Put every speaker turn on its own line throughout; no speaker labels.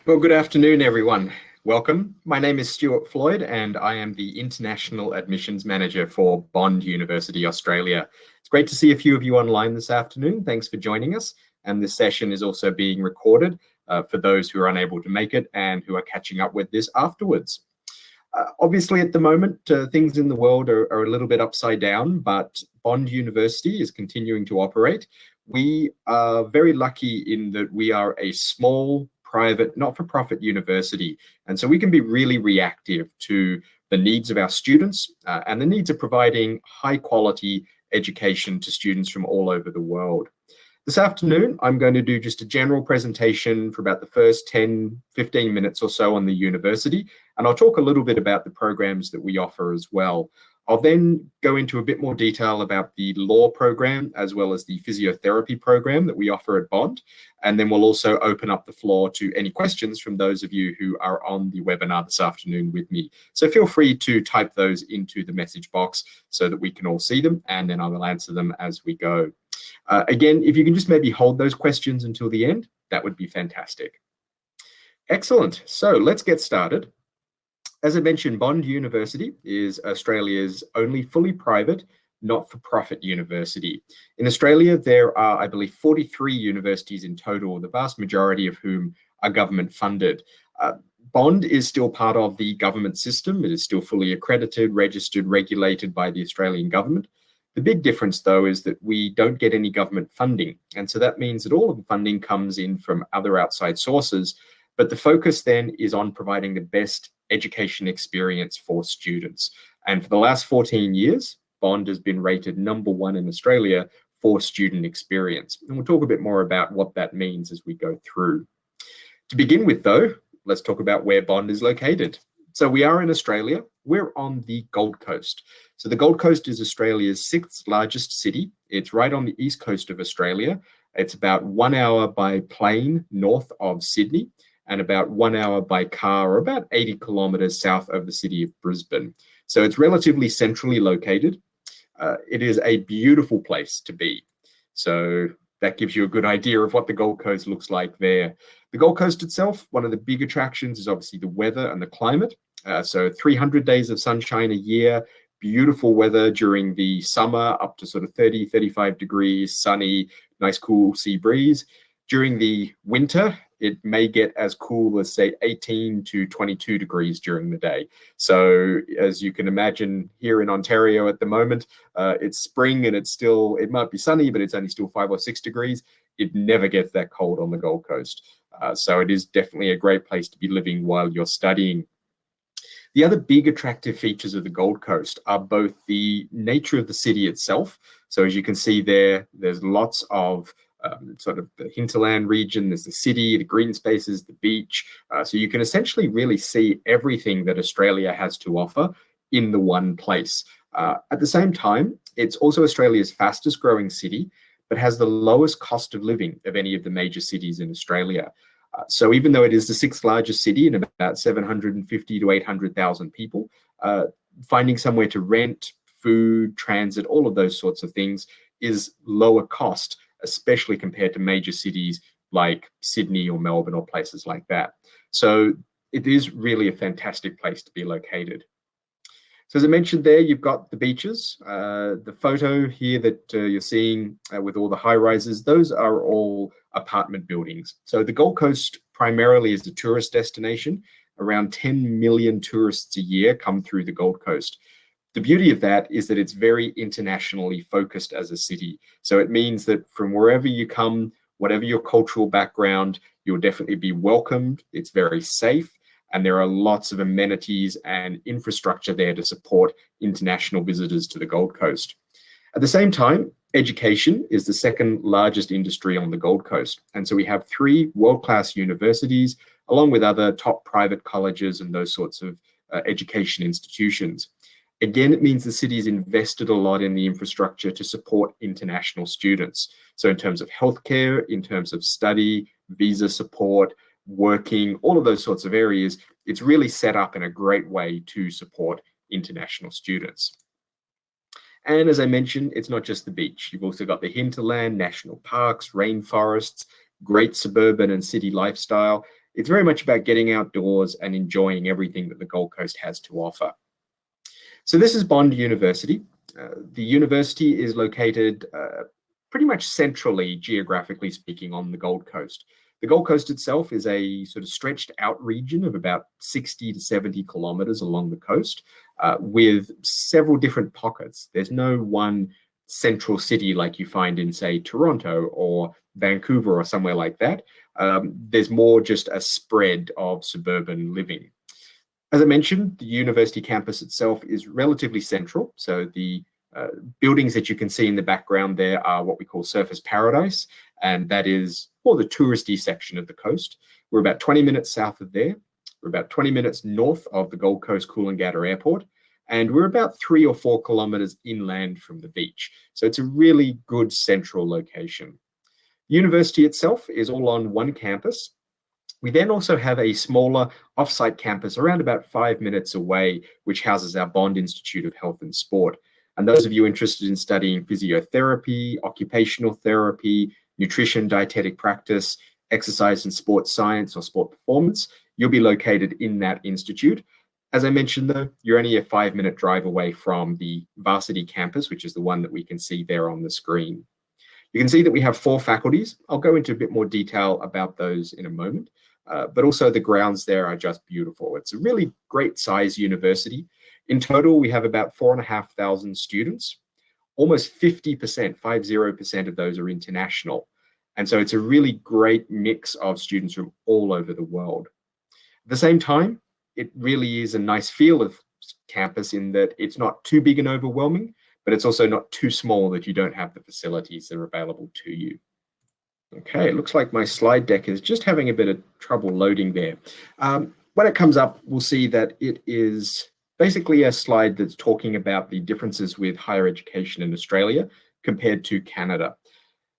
Well, good afternoon, everyone. Welcome. My name is Stuart Floyd, and I am the International Admissions Manager for Bond University, Australia. It's great to see a few of you online this afternoon. Thanks for joining us. And this session is also being recorded for those who are unable to make it and who are catching up with this afterwards. Obviously, at the moment, things in the world are a little bit upside down, but Bond University is continuing to operate. We are very lucky in that we are a small, private, not-for-profit university. And so we can be really reactive to the needs of our students and the needs of providing high-quality education to students from all over the world. This afternoon, I'm going to do just a general presentation for about the first 10, 15 minutes or so on the university, and I'll talk a little bit about the programs that we offer as well. I'll then go into a bit more detail about the law program as well as the physiotherapy program that we offer at Bond, and then we'll also open up the floor to any questions from those of you who are on the webinar this afternoon with me. So feel free to type those into the message box so that we can all see them, and then I will answer them as we go. Again, if you can just maybe hold those questions until the end, that would be fantastic. Excellent. So let's get started. As I mentioned, Bond University is Australia's only fully private, not-for-profit university. In Australia, there are, I believe, 43 universities in total, the vast majority of whom are government funded. Bond is still part of the government system. It is still fully accredited, registered, regulated by the Australian government. The big difference, though, is that we don't get any government funding. And so that means that all of the funding comes in from other outside sources. But the focus then is on providing the best education experience for students. And for the last 14 years, Bond has been rated #1 in Australia for student experience. And we'll talk a bit more about what that means as we go through. To begin with, though, let's talk about where Bond is located. So we are in Australia. We're on the Gold Coast. So the Gold Coast is Australia's 6th largest city. It's right on the east coast of Australia. It's about 1 hour by plane north of Sydney and about 1 hour by car, or about 80 kilometers south of the city of Brisbane. So it's relatively centrally located. It is a beautiful place to be. So that gives you a good idea of what the Gold Coast looks like there. The Gold Coast itself, one of the big attractions is obviously the weather and the climate. So 300 days of sunshine a year, beautiful weather during the summer, up to sort of 30, 35 degrees, sunny, nice cool sea breeze. During the winter, it may get as cool as, say, 18 to 22 degrees during the day. So as you can imagine, here in Ontario at the moment, it's spring and it might be sunny, but it's only still 5 or 6 degrees. It never gets that cold on the Gold Coast. So it is definitely a great place to be living while you're studying. The other big attractive features of the Gold Coast are both the nature of the city itself. So as you can see there, there's lots of sort of the hinterland region, there's the city, the green spaces, the beach. So you can essentially really see everything that Australia has to offer in the one place. At the same time, it's also Australia's fastest growing city, but has the lowest cost of living of any of the major cities in Australia. So even though it is the 6th largest city in about 750 to 800,000 people, finding somewhere to rent, food, transit, all of those sorts of things is lower cost, especially compared to major cities like Sydney or Melbourne or places like that. So it is really a fantastic place to be located. So as I mentioned there, you've got the beaches. The photo here that you're seeing with all the high rises, those are all apartment buildings. So the Gold Coast primarily is a tourist destination. Around 10 million tourists a year come through the Gold Coast. The beauty of that is that it's very internationally focused as a city. So it means that from wherever you come, whatever your cultural background, you'll definitely be welcomed. It's very safe. And there are lots of amenities and infrastructure there to support international visitors to the Gold Coast. At the same time, education is the 2nd largest industry on the Gold Coast. And so we have 3 world-class universities, along with other top private colleges and those sorts of education institutions. Again, it means the city's invested a lot in the infrastructure to support international students. So in terms of healthcare, in terms of study, visa support, working, all of those sorts of areas, it's really set up in a great way to support international students. And as I mentioned, it's not just the beach. You've also got the hinterland, national parks, rainforests, great suburban and city lifestyle. It's very much about getting outdoors and enjoying everything that the Gold Coast has to offer. So this is Bond University. The university is located pretty much centrally, geographically speaking, on the Gold Coast. The Gold Coast itself is a sort of stretched out region of about 60 to 70 kilometers along the coast, with several different pockets. There's no one central city like you find in, say, Toronto or Vancouver or somewhere like that. There's more just a spread of suburban living. As I mentioned, the university campus itself is relatively central. So the buildings that you can see in the background there are what we call Surfers Paradise, and that is more the touristy section of the coast. We're about 20 minutes south of there. We're about 20 minutes north of the Gold Coast Coolangatta Airport, and we're about 3 or 4 kilometers inland from the beach. So it's a really good central location. The university itself is all on one campus. We then also have a smaller off-site campus around about 5 minutes away, which houses our Bond Institute of Health and Sport. And those of you interested in studying physiotherapy, occupational therapy, nutrition, dietetic practice, exercise and sports science or sport performance, you'll be located in that institute. As I mentioned, though, you're only a 5-minute drive away from the varsity campus, which is the one that we can see there on the screen. You can see that we have 4 faculties. I'll go into a bit more detail about those in a moment. But also the grounds there are just beautiful. It's a really great size university. In total, we have about 4,500 students. Almost 50%, 50% of those are international. And so it's a really great mix of students from all over the world. At the same time, it really is a nice feel of campus in that it's not too big and overwhelming, but it's also not too small that you don't have the facilities that are available to you. Okay, it looks like my slide deck is just having a bit of trouble loading there. When it comes up, we'll see that it is basically a slide that's talking about the differences with higher education in Australia compared to Canada.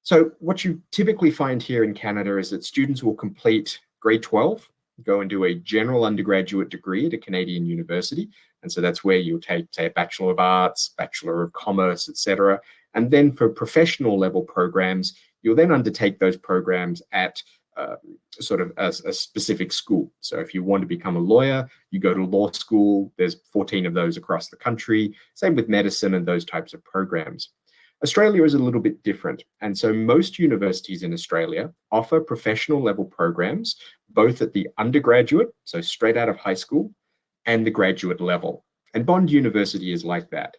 So what you typically find here in Canada is that students will complete grade 12, go and do a general undergraduate degree at a Canadian university. And so that's where you'll take, say, a Bachelor of Arts, Bachelor of Commerce, etc. And then for professional level programs, you'll then undertake those programs at sort of a specific school. So if you want to become a lawyer, you go to law school. There's 14 of those across the country. Same with medicine and those types of programs. Australia is a little bit different. And so most universities in Australia offer professional level programs, both at the undergraduate, so straight out of high school, and the graduate level. And Bond University is like that.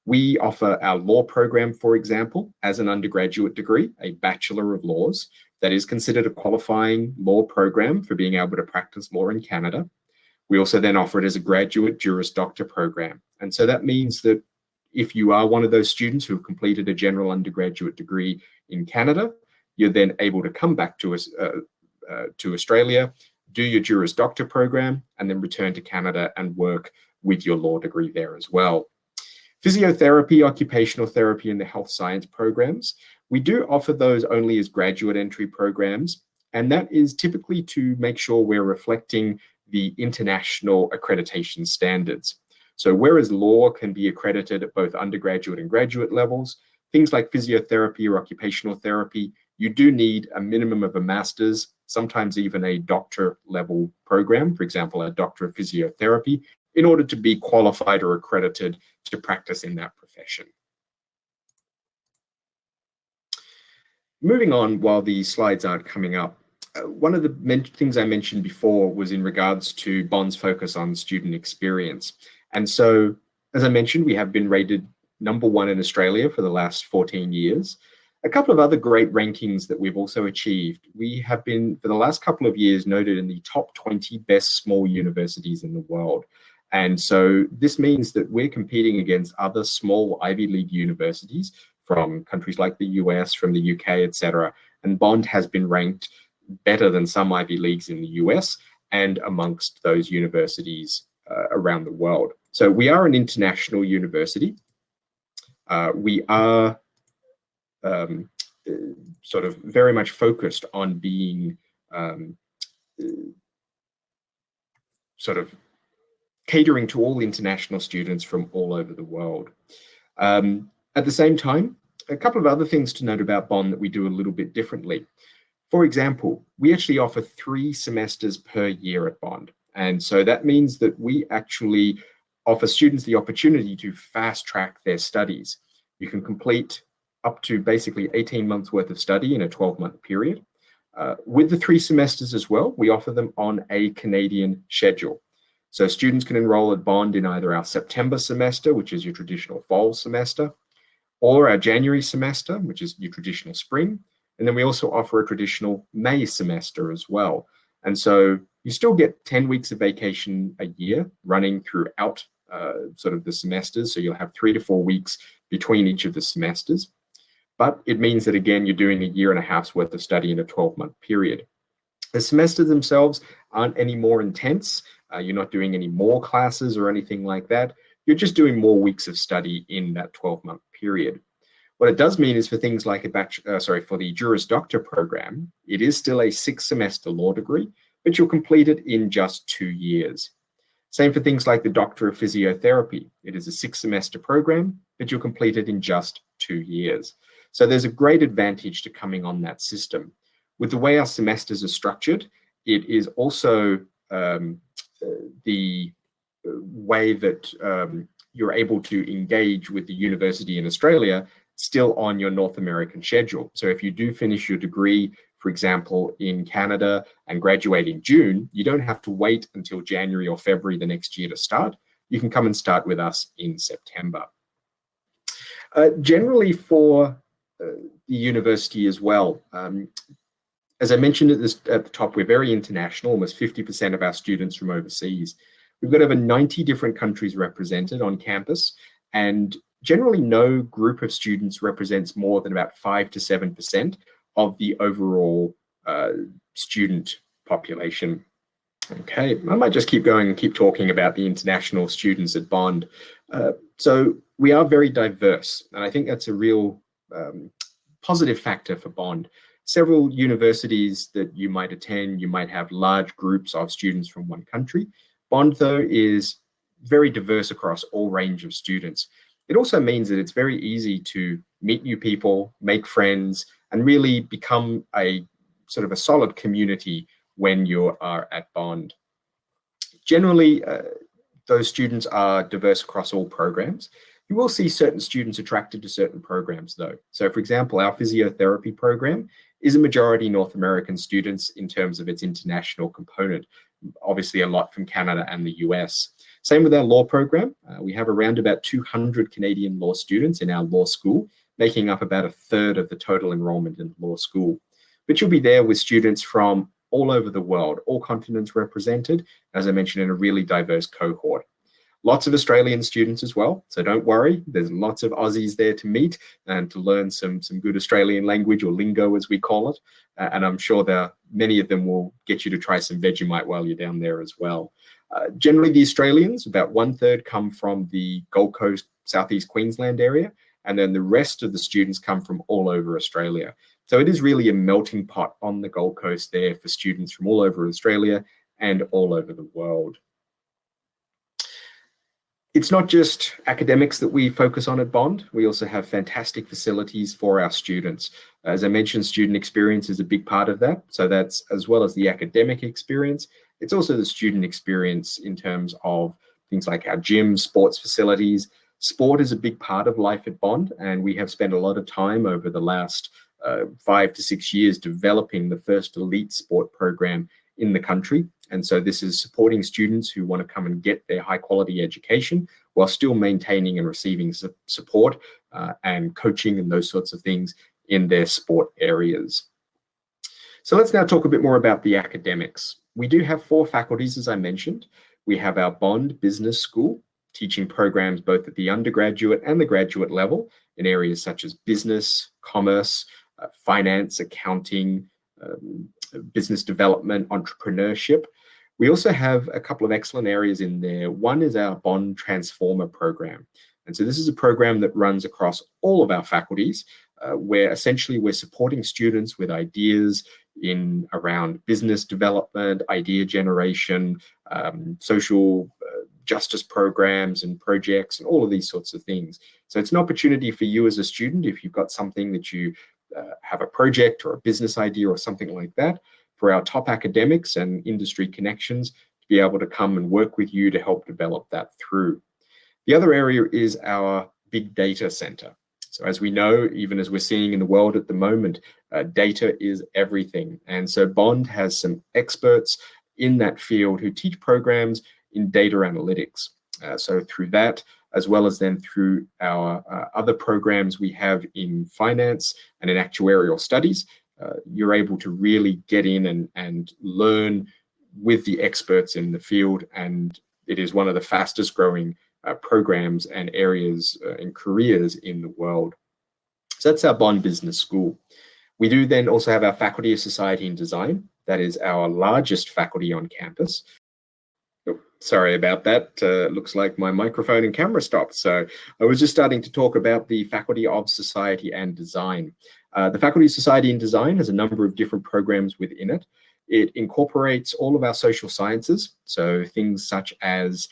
We offer our law program, for example, as an undergraduate degree, a Bachelor of Laws. That is considered a qualifying law program for being able to practice law in Canada. We also then offer it as a graduate Juris Doctor program. And so that means that if you are one of those students who have completed a general undergraduate degree in Canada, you're then able to come back to Australia, do your Juris Doctor program, and then return to Canada and work with your law degree there as well. Physiotherapy, occupational therapy, and the health science programs, we do offer those only as graduate entry programs, and that is typically to make sure we're reflecting the international accreditation standards. So whereas law can be accredited at both undergraduate and graduate levels, things like physiotherapy or occupational therapy, you do need a minimum of a master's, sometimes even a doctor level program, for example, a doctor of physiotherapy, in order to be qualified or accredited to practice in that profession. Moving on while the slides aren't coming up, one of the things I mentioned before was in regards to Bond's focus on student experience. And so, as I mentioned, we have been rated #1 in Australia for the last 14 years. A couple of other great rankings that we've also achieved. We have been, for the last couple of years, noted in the top 20 best small universities in the world. And so this means that we're competing against other small Ivy League universities from countries like the US, from the UK, etc. And Bond has been ranked better than some Ivy Leagues in the US and amongst those universities around the world. So we are an international university. We are sort of very much focused on being sort of catering to all international students from all over the world. At the same time, a couple of other things to note about Bond that we do a little bit differently. For example, we actually offer 3 semesters per year at Bond. And so that means that we actually offer students the opportunity to fast track their studies. You can complete up to basically 18 months worth of study in a 12-month period. With the 3 semesters as well, we offer them on a Canadian schedule. So students can enroll at Bond in either our September semester, which is your traditional fall semester, or our January semester, which is your traditional spring. And then we also offer a traditional May semester as well. And so you still get 10 weeks of vacation a year running throughout sort of the semesters. So you'll have 3 to 4 weeks between each of the semesters. But it means that, again, you're doing a year and a half's worth of study in a 12-month period. The semesters themselves aren't any more intense. You're not doing any more classes or anything like that. You're just doing more weeks of study in that 12-month period. What it does mean is for things like for the Juris Doctor program, it is still a 6-semester law degree, but you'll complete it in just 2 years. Same for things like the Doctor of Physiotherapy. It is a 6-semester program, but you'll complete it in just 2 years. So there's a great advantage to coming on that system. With the way our semesters are structured, it is also the way that you're able to engage with the university in Australia still on your North American schedule. So if you do finish your degree, for example, in Canada and graduate in June, you don't have to wait until January or February the next year to start. You can come and start with us in September. Generally for the university as well, as I mentioned at the top, we're very international. Almost 50% of our students from overseas. We've got over 90 different countries represented on campus, and generally no group of students represents more than about 5 to 7% of the overall student population. Okay, I might just keep going and keep talking about the international students at Bond. So we are very diverse, and I think that's a real positive factor for Bond. Several universities that you might attend, you might have large groups of students from one country. Bond, though, is very diverse across all range of students. It also means that it's very easy to meet new people, make friends, and really become a sort of a solid community when you are at Bond. Generally, those students are diverse across all programs. You will see certain students attracted to certain programs, though. So, for example, our physiotherapy program is a majority North American students in terms of its international component, obviously a lot from Canada and the US. Same with our law program. We have around about 200 Canadian law students in our law school, making up about 1/3 of the total enrollment in the law school. But you'll be there with students from all over the world, all continents represented, as I mentioned, in a really diverse cohort. Lots of Australian students as well, so don't worry. There's lots of Aussies there to meet and to learn some good Australian language, or lingo as we call it. And I'm sure that many of them will get you to try some Vegemite while you're down there as well. Generally, the Australians, about 1/3 come from the Gold Coast, Southeast Queensland area, and then the rest of the students come from all over Australia. So it is really a melting pot on the Gold Coast there for students from all over Australia and all over the world. It's not just academics that we focus on at Bond. We also have fantastic facilities for our students. As I mentioned, student experience is a big part of that. So that's as well as the academic experience. It's also the student experience in terms of things like our gym, sports facilities. Sport is a big part of life at Bond, and we have spent a lot of time over the last 5 to 6 years developing the first elite sport program in the country. And so this is supporting students who want to come and get their high quality education while still maintaining and receiving support and coaching and those sorts of things in their sport areas. So let's now talk a bit more about the academics. We do have 4 faculties, as I mentioned. We have our Bond Business School, teaching programs both at the undergraduate and the graduate level in areas such as business, commerce, finance, accounting, business development, entrepreneurship. We also have a couple of excellent areas in there. One is our Bond Transformer program. And so this is a program that runs across all of our faculties, where essentially we're supporting students with ideas in around business development, idea generation, social justice programs and projects, and all of these sorts of things. So it's an opportunity for you as a student, if you've got something that you have a project or a business idea or something like that, for our top academics and industry connections to be able to come and work with you to help develop that through. The other area is our big data center. So as we know, even as we're seeing in the world at the moment, data is everything. And so Bond has some experts in that field who teach programs in data analytics. So through that, as well as then through our other programs we have in finance and in actuarial studies, you're able to really get in and learn with the experts in the field. And it is one of the fastest growing programs and areas and careers in the world. So that's our Bond Business School. We do then also have our Faculty of Society and Design. That is our largest faculty on campus. Oh, sorry about that. Looks like my microphone and camera stopped. So I was just starting to talk about the Faculty of Society and Design. The Faculty of Society and Design has a number of different programs within it. It incorporates all of our social sciences, so things such as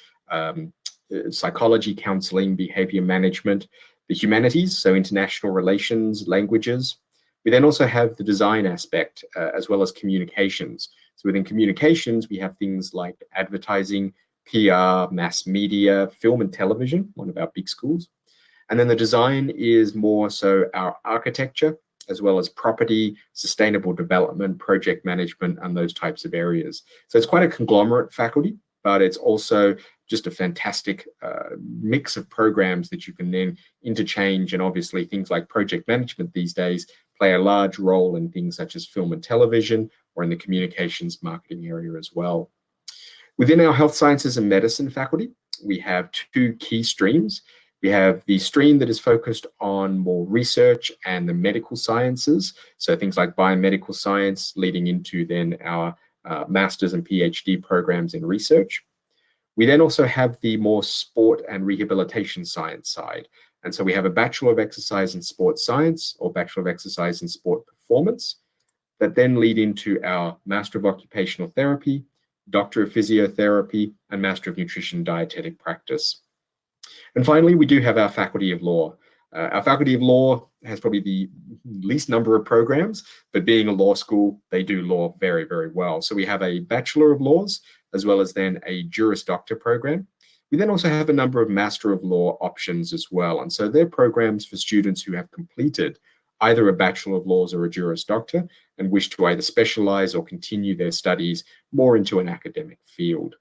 psychology, counseling, behavior management, the humanities, so international relations, languages. We then also have the design aspect, as well as communications. So within communications, we have things like advertising, PR, mass media, film and television, one of our big schools. And then the design is more so our architecture, as well as property, sustainable development, project management, and those types of areas. So it's quite a conglomerate faculty, but it's also just a fantastic mix of programs that you can then interchange. And obviously things like project management these days play a large role in things such as film and television, or in the communications marketing area as well. Within our health sciences and medicine faculty, we have two key streams. We have the stream that is focused on more research and the medical sciences, so things like biomedical science, leading into then our master's and PhD programs in research. We then also have the more sport and rehabilitation science side. And so we have a Bachelor of Exercise in Sports Science or Bachelor of Exercise in Sport Performance that then lead into our Master of Occupational Therapy, Doctor of Physiotherapy, and Master of Nutrition Dietetic Practice. And finally, we do have our Faculty of Law. Our Faculty of Law has probably the least number of programs, but being a law school, they do law very, very well. So we have a Bachelor of Laws, as well as then a Juris Doctor program. We then also have a number of Master of Law options as well. And so they're programs for students who have completed either a Bachelor of Laws or a Juris Doctor and wish to either specialize or continue their studies more into an academic field.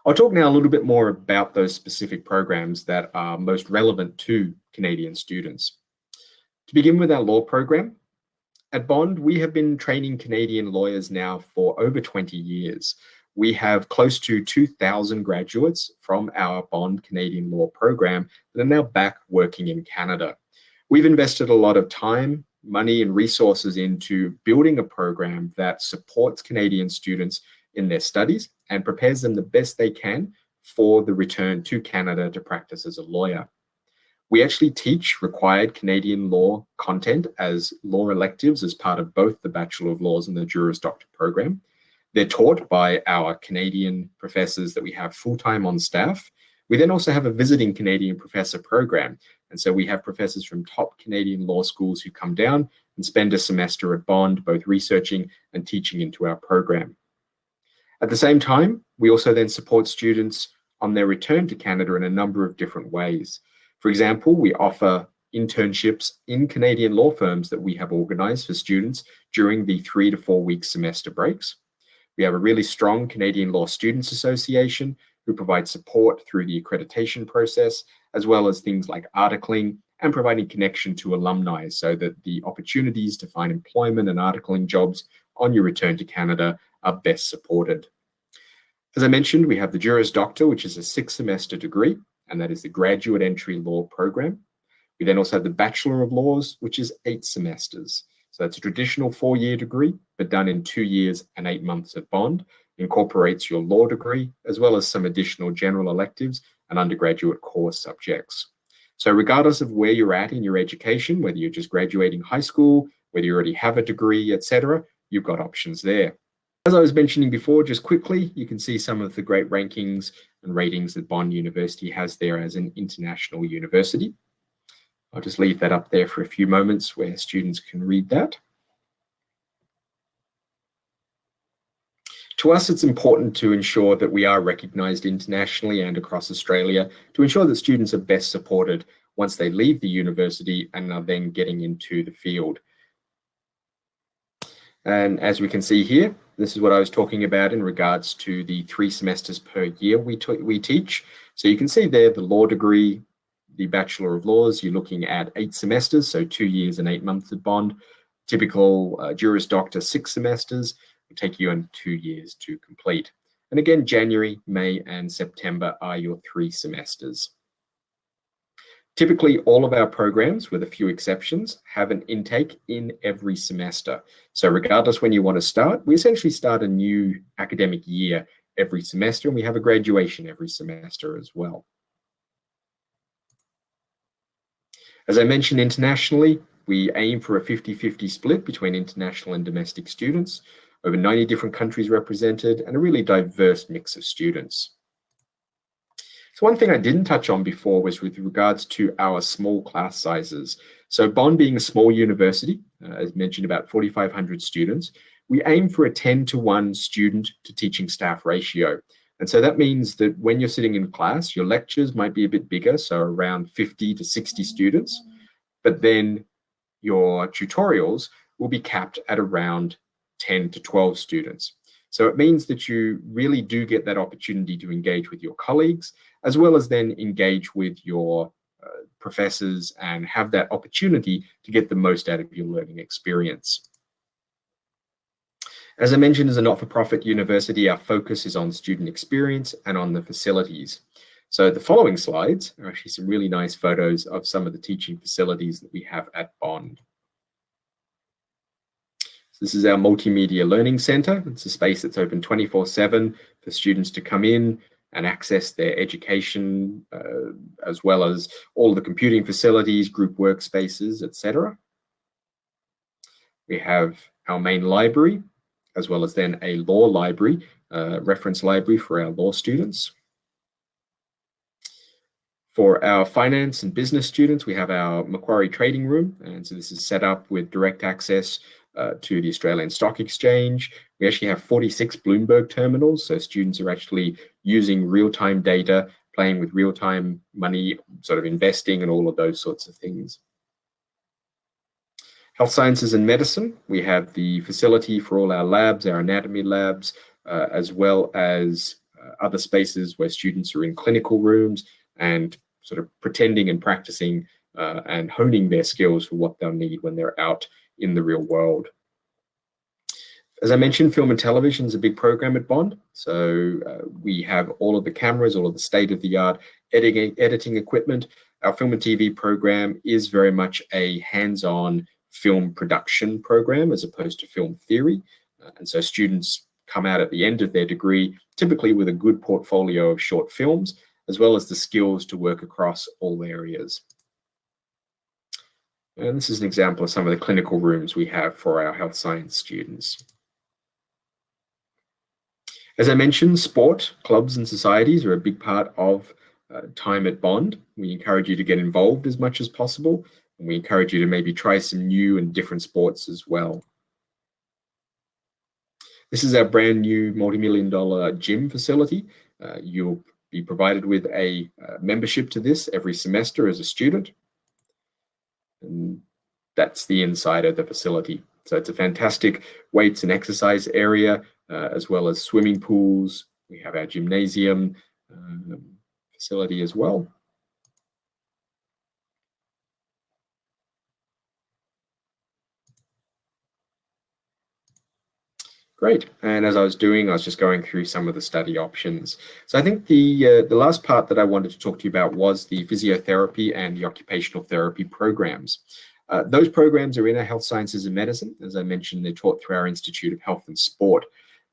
I'll talk now a little bit more about those specific programs that are most relevant to Canadian students. To begin with our law program, at Bond, we have been training Canadian lawyers now for over 20 years. We have close to 2,000 graduates from our Bond Canadian Law program that are now back working in Canada. We've invested a lot of time, money, and resources into building a program that supports Canadian students in their studies and prepares them the best they can for the return to Canada to practice as a lawyer. We actually teach required Canadian law content as law electives as part of both the Bachelor of Laws and the Juris Doctor program. They're taught by our Canadian professors that we have full-time on staff. We then also have a visiting Canadian professor program. And so we have professors from top Canadian law schools who come down and spend a semester at Bond, both researching and teaching into our program. At the same time, we also then support students on their return to Canada in a number of different ways. For example, we offer internships in Canadian law firms that we have organized for students during the 3 to 4 week semester breaks. We have a really strong Canadian Law Students Association who provide support through the accreditation process, as well as things like articling and providing connection to alumni so that the opportunities to find employment and articling jobs on your return to Canada are best supported. As I mentioned, we have the Juris Doctor, which is a 6-semester degree, and that is the graduate entry law program. We then also have the Bachelor of Laws, which is 8 semesters. So that's a traditional 4-year degree, but done in 2 years and 8 months at Bond, incorporates your law degree, as well as some additional general electives and undergraduate course subjects. So regardless of where you're at in your education, whether you're just graduating high school, whether you already have a degree, etc., you've got options there. As I was mentioning before, just quickly, you can see some of the great rankings and ratings that Bond University has there as an international university. I'll just leave that up there for a few moments where students can read that. To us, it's important to ensure that we are recognised internationally and across Australia to ensure that students are best supported once they leave the university and are then getting into the field. And as we can see here, this is what I was talking about in regards to the 3 semesters per year we teach. So you can see there the law degree, the Bachelor of Laws, you're looking at 8 semesters, so 2 years and 8 months at Bond. Typical Juris Doctor 6 semesters will take you on 2 years to complete. And again, January, May, and September are your 3 semesters. Typically, all of our programs, with a few exceptions, have an intake in every semester. So regardless when you want to start, we essentially start a new academic year every semester, and we have a graduation every semester as well. As I mentioned, internationally, we aim for a 50-50 split between international and domestic students, over 90 different countries represented, and a really diverse mix of students. So one thing I didn't touch on before was with regards to our small class sizes. So Bond being a small university, as mentioned, about 4,500 students, we aim for a 10-to-1 student to teaching staff ratio. And so that means that when you're sitting in class, your lectures might be a bit bigger, so around 50 to 60 students, but then your tutorials will be capped at around 10 to 12 students. So it means that you really do get that opportunity to engage with your colleagues, as well as then engage with your professors and have that opportunity to get the most out of your learning experience. As I mentioned, as a not-for-profit university, our focus is on student experience and on the facilities. So the following slides are actually some really nice photos of some of the teaching facilities that we have at Bond. This is our Multimedia Learning Centre. It's a space that's open 24/7 for students to come in and access their education, as well as all the computing facilities, group workspaces, etc. We have our main library, as well as then a law library, reference library for our law students. For our finance and business students, we have our Macquarie Trading Room, and so this is set up with direct access to the Australian Stock Exchange. We actually have 46 Bloomberg terminals, so students are actually using real-time data, playing with real-time money, sort of investing and all of those sorts of things. Health Sciences and Medicine, we have the facility for all our labs, our anatomy labs, as well as other spaces where students are in clinical rooms and sort of pretending and practicing and honing their skills for what they'll need when they're out in the real world. As I mentioned, film and television is a big program at Bond. So we have all of the cameras, all of the state-of-the-art editing equipment. Our film and TV program is very much a hands-on film production program as opposed to film theory. And so students come out at the end of their degree, typically with a good portfolio of short films, as well as the skills to work across all areas. And this is an example of some of the clinical rooms we have for our health science students. As I mentioned, sport, clubs and societies are a big part of time at Bond. We encourage you to get involved as much as possible, and we encourage you to maybe try some new and different sports as well. This is our brand new multi-million-dollar gym facility. You'll be provided with a membership to this every semester as a student. And that's the inside of the facility. So it's a fantastic weights and exercise area, as well as swimming pools. We have our gymnasium facility as well. Great. And as I was just going through some of the study options. So I think the last part that I wanted to talk to you about was the physiotherapy and the occupational therapy programs. Those programs are in our health sciences and medicine. As I mentioned, they're taught through our Institute of Health and Sport.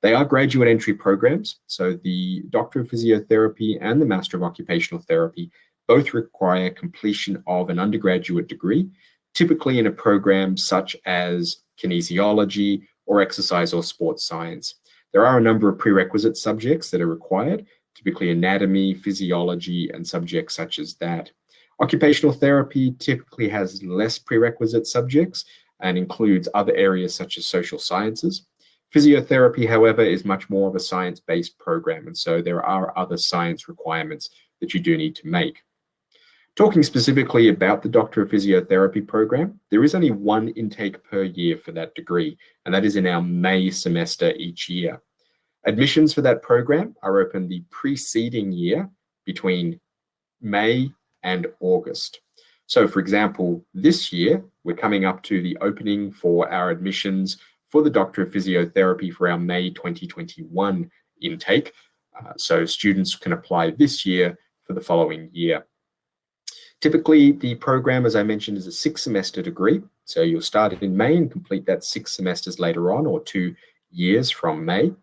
They are graduate entry programs. So the Doctor of Physiotherapy and the Master of Occupational Therapy both require completion of an undergraduate degree, typically in a program such as kinesiology, or exercise or sports science. There are a number of prerequisite subjects that are required, typically anatomy, physiology, and subjects such as that. Occupational therapy typically has less prerequisite subjects and includes other areas such as social sciences. Physiotherapy, however, is much more of a science-based program, and so there are other science requirements that you do need to make. Talking specifically about the Doctor of Physiotherapy program, there is only one intake per year for that degree, and that is in our May semester each year. Admissions for that program are open the preceding year between May and August. So for example, this year, we're coming up to the opening for our admissions for the Doctor of Physiotherapy for our May 2021 intake. So students can apply this year for the following year. Typically, the program, as I mentioned, is a 6-semester degree. So you'll start it in May and complete that 6 semesters later on, or 2 years from May.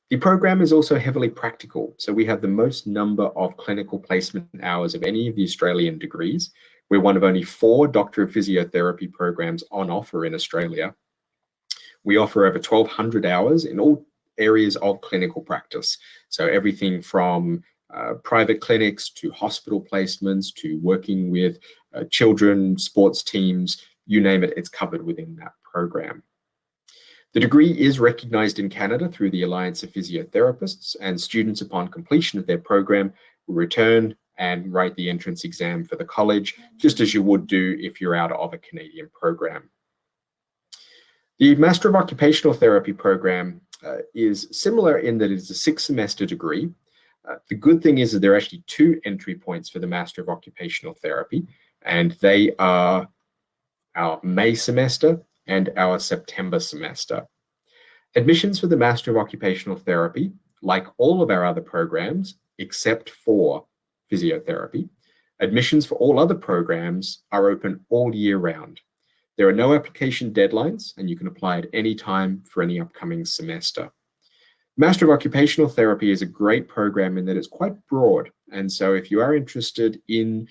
The program is also heavily practical. So we have the most number of clinical placement hours of any of the Australian degrees. We're one of only 4 Doctor of Physiotherapy programs on offer in Australia. We offer over 1,200 hours in all areas of clinical practice. So everything from private clinics to hospital placements to working with children, sports teams, you name it, it's covered within that program. The degree is recognized in Canada through the Alliance of Physiotherapists, and students upon completion of their program will return and write the entrance exam for the college, just as you would do if you're out of a Canadian program. The Master of Occupational Therapy program is similar in that it's a 6-semester degree. The good thing is that there are actually 2 entry points for the Master of Occupational Therapy, and they are our May semester and our September semester. Admissions for the Master of Occupational Therapy, like all of our other programs, except for physiotherapy, admissions for all other programs are open all year round. There are no application deadlines, and you can apply at any time for any upcoming semester. Master of Occupational Therapy is a great program in that it's quite broad. And so if you are interested in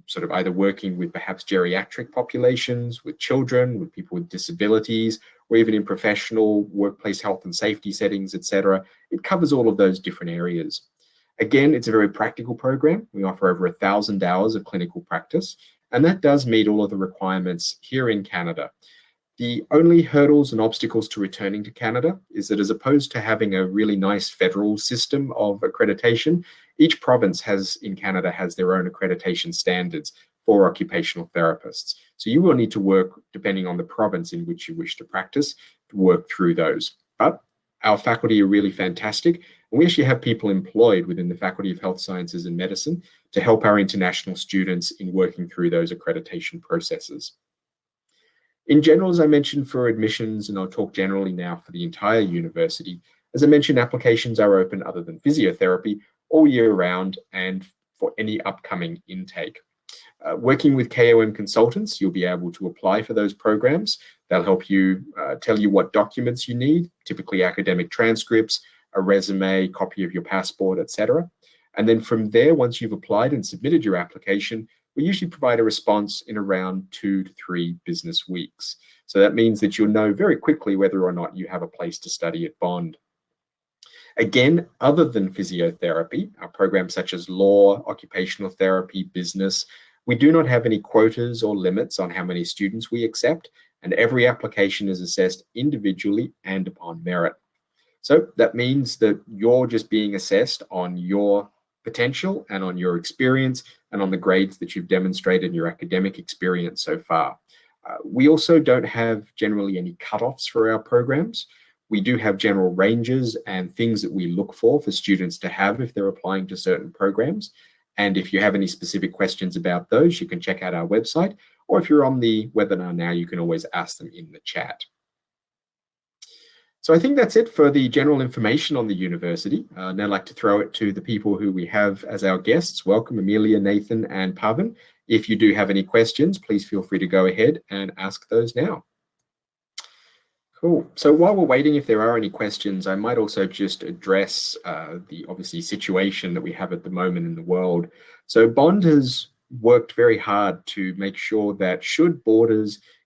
sort of either working with perhaps geriatric populations, with children, with people with disabilities, or even in professional workplace health and safety settings, etc., it covers all of those different areas. Again, it's a very practical program. We offer over 1,000 hours of clinical practice, and that does meet all of the requirements here in Canada. The only hurdles and obstacles to returning to Canada is that as opposed to having a really nice federal system of accreditation, each province in Canada has their own accreditation standards for occupational therapists. So you will need to work, depending on the province in which you wish to practice, to work through those. But our faculty are really fantastic, and we actually have people employed within the Faculty of Health Sciences and Medicine to help our international students in working through those accreditation processes. In general, as I mentioned, for admissions, and I'll talk generally now for the entire university, as I mentioned, applications are open other than physiotherapy all year round and for any upcoming intake. Working with KOM Consultants, you'll be able to apply for those programs. They'll help you tell you what documents you need, typically academic transcripts, a resume, copy of your passport, etc. And then from there, once you've applied and submitted your application, we usually provide a response in around 2 to 3 business weeks. So that means that you'll know very quickly whether or not you have a place to study at Bond. Again, other than physiotherapy, our programs such as law, occupational therapy, business, we do not have any quotas or limits on how many students we accept, and every application is assessed individually and upon merit. So that means that you're just being assessed on your potential and on your experience and on the grades that you've demonstrated in your academic experience so far. We also don't have generally any cutoffs for our programs. We do have general ranges and things that we look for students to have if they're applying to certain programs. And if you have any specific questions about those, you can check out our website, or if you're on the webinar now, you can always ask them in the chat. So I think that's it for the general information on the university. Now I'd like to throw it to the people who we have as our guests. Welcome, Amelia, Nathan, and Pavan. If you do have any questions, please feel free to go ahead and ask those now. Cool. So while we're waiting, if there are any questions, I might also just address the obviously situation that we have at the moment in the world. So Bond has worked very hard to make sure that should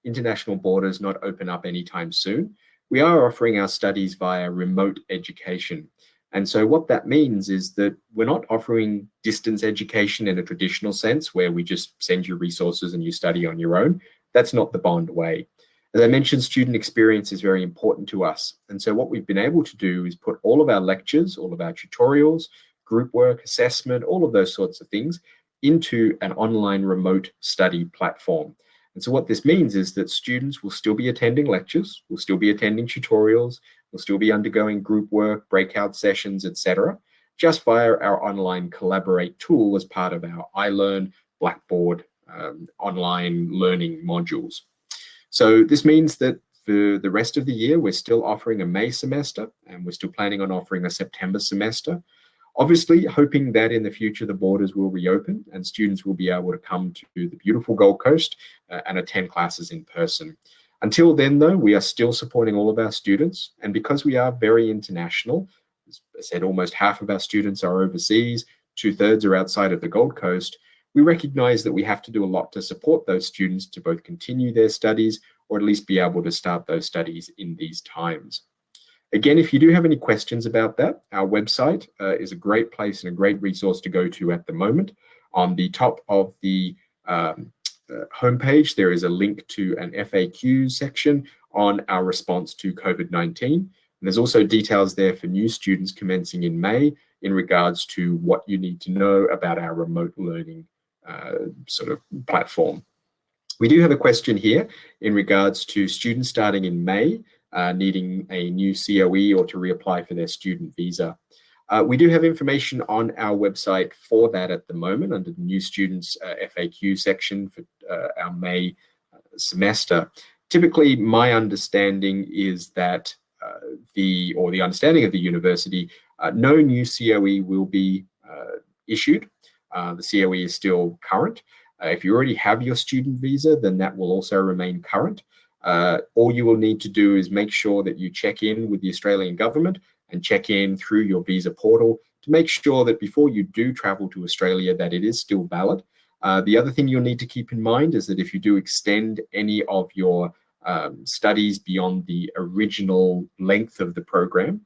international borders not open up anytime soon, we are offering our studies via remote education. And so what that means is that we're not offering distance education in a traditional sense where we just send you resources and you study on your own. That's not the Bond way. As I mentioned, student experience is very important to us. And so what we've been able to do is put all of our lectures, all of our tutorials, group work, assessment, all of those sorts of things into an online remote study platform. And so what this means is that students will still be attending lectures, will still be attending tutorials, will still be undergoing group work, breakout sessions, etc., just via our online Collaborate tool as part of our iLearn, Blackboard, online learning modules. So this means that for the rest of the year, we're still offering a May semester, and we're still planning on offering a September semester. Obviously, hoping that in the future the borders will reopen and students will be able to come to the beautiful Gold Coast and attend classes in person. Until then, though, we are still supporting all of our students. And because we are very international, as I said, almost half of our students are overseas, 2/3 are outside of the Gold Coast, we recognize that we have to do a lot to support those students to both continue their studies or at least be able to start those studies in these times. Again, if you do have any questions about that, our website is a great place and a great resource to go to at the moment. On the top of the homepage, there is a link to an FAQ section on our response to COVID-19. And there's also details there for new students commencing in May in regards to what you need to know about our remote learning sort of platform. We do have a question here in regards to students starting in May needing a new COE or to reapply for their student visa. We do have information on our website for that at the moment under the new students FAQ section for our May semester. Typically, my understanding is that the understanding of the university, no new COE will be issued. The COE is still current. If you already have your student visa, then that will also remain current. All you will need to do is make sure that you check in with the Australian government and check in through your visa portal to make sure that before you do travel to Australia that it is still valid. The other thing you'll need to keep in mind is that if you do extend any of your studies beyond the original length of the program,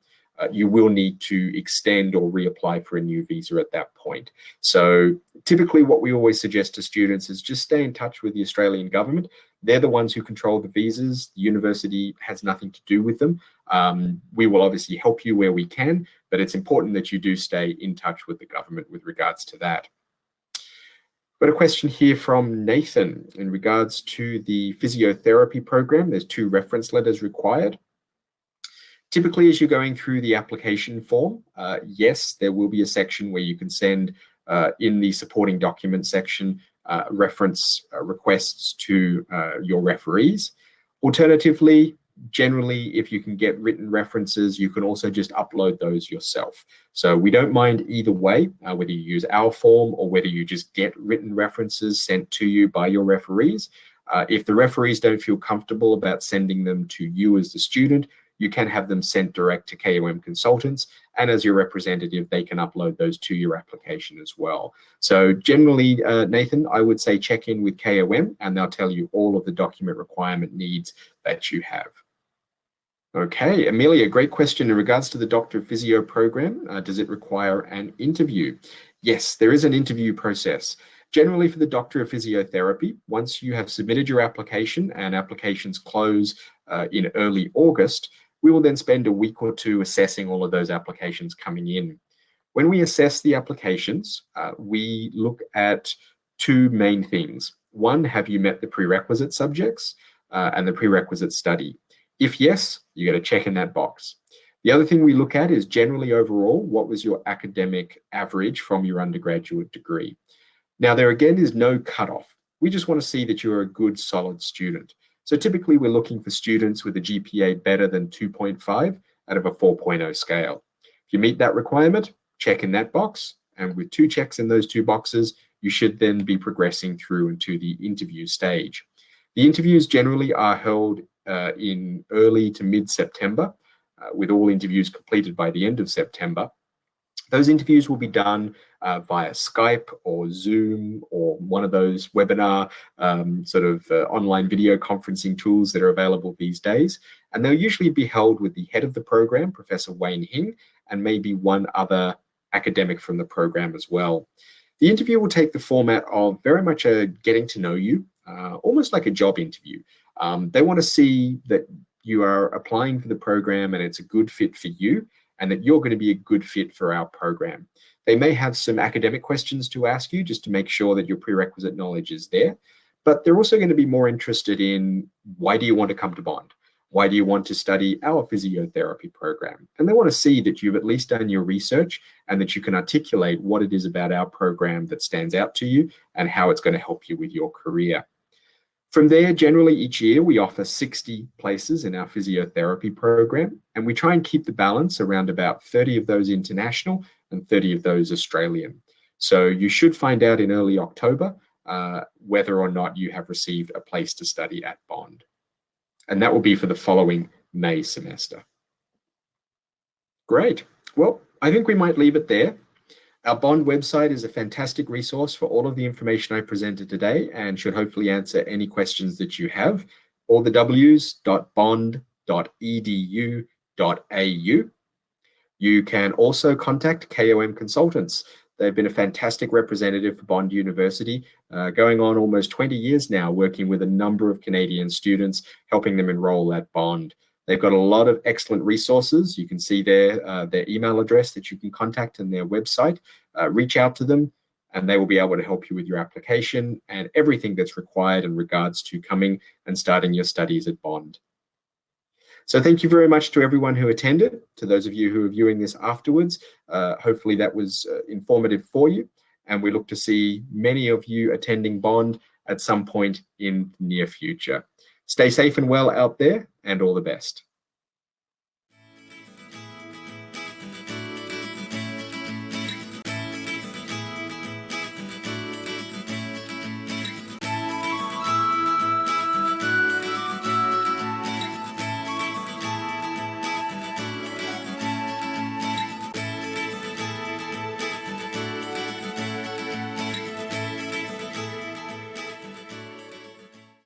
you will need to extend or reapply for a new visa at that point. So typically what we always suggest to students is just stay in touch with the Australian government. They're the ones who control the visas. The university has nothing to do with them. We will obviously help you where we can, but it's important that you do stay in touch with the government with regards to that. Got a question here from Nathan in regards to the physiotherapy program. There's 2 reference letters required. Typically, as you're going through the application form, yes, there will be a section where you can send in the supporting document section reference requests to your referees. Alternatively, generally, if you can get written references, you can also just upload those yourself. So we don't mind either way, whether you use our form or whether you just get written references sent to you by your referees. If the referees don't feel comfortable about sending them to you as the student, you can have them sent direct to KOM Consultants, and as your representative, they can upload those to your application as well. So generally, Nathan, I would say check in with KOM and they'll tell you all of the document requirement needs that you have. Okay, Amelia, great question in regards to the Doctor of Physio program. Does it require an interview? Yes, there is an interview process. Generally for the Doctor of Physiotherapy, once you have submitted your application and applications close in early August, we will then spend a week or 2 assessing all of those applications coming in. When we assess the applications, we look at 2 main things. One, have you met the prerequisite subjects and the prerequisite study? If yes, you get a check in that box. The other thing we look at is generally overall, what was your academic average from your undergraduate degree? Now, there again is no cutoff. We just want to see that you're a good, solid student. So typically we're looking for students with a GPA better than 2.5 out of a 4.0 scale. If you meet that requirement, check in that box. And with 2 checks in those 2 boxes, you should then be progressing through into the interview stage. The interviews generally are held in early to mid-September, with all interviews completed by the end of September. Those interviews will be done via Skype or Zoom or one of those webinar online video conferencing tools that are available these days. And they'll usually be held with the head of the program, Professor Wayne Hing, and maybe one other academic from the program as well. The interview will take the format of very much a getting to know you, almost like a job interview. They want to see that you are applying for the program and it's a good fit for you, and that you're going to be a good fit for our program. They may have some academic questions to ask you just to make sure that your prerequisite knowledge is there, but they're also going to be more interested in, why do you want to come to Bond? Why do you want to study our physiotherapy program? And they want to see that you've at least done your research and that you can articulate what it is about our program that stands out to you and how it's going to help you with your career. From there, generally each year we offer 60 places in our physiotherapy program, and we try and keep the balance around about 30 of those international and 30 of those Australian. So you should find out in early October whether or not you have received a place to study at Bond. And that will be for the following May semester. Great. Well, I think we might leave it there. Our Bond website is a fantastic resource for all of the information I presented today and should hopefully answer any questions that you have. All the w's.bond.edu.au. You can also contact KOM Consultants. They've been a fantastic representative for Bond University, going on almost 20 years now, working with a number of Canadian students, helping them enroll at Bond. They've got a lot of excellent resources. You can see their email address that you can contact and their website. Reach out to them and they will be able to help you with your application and everything that's required in regards to coming and starting your studies at Bond. So thank you very much to everyone who attended. To those of you who are viewing this afterwards, hopefully that was informative for you. And we look to see many of you attending Bond at some point in the near future. Stay safe and well out there, and all the best.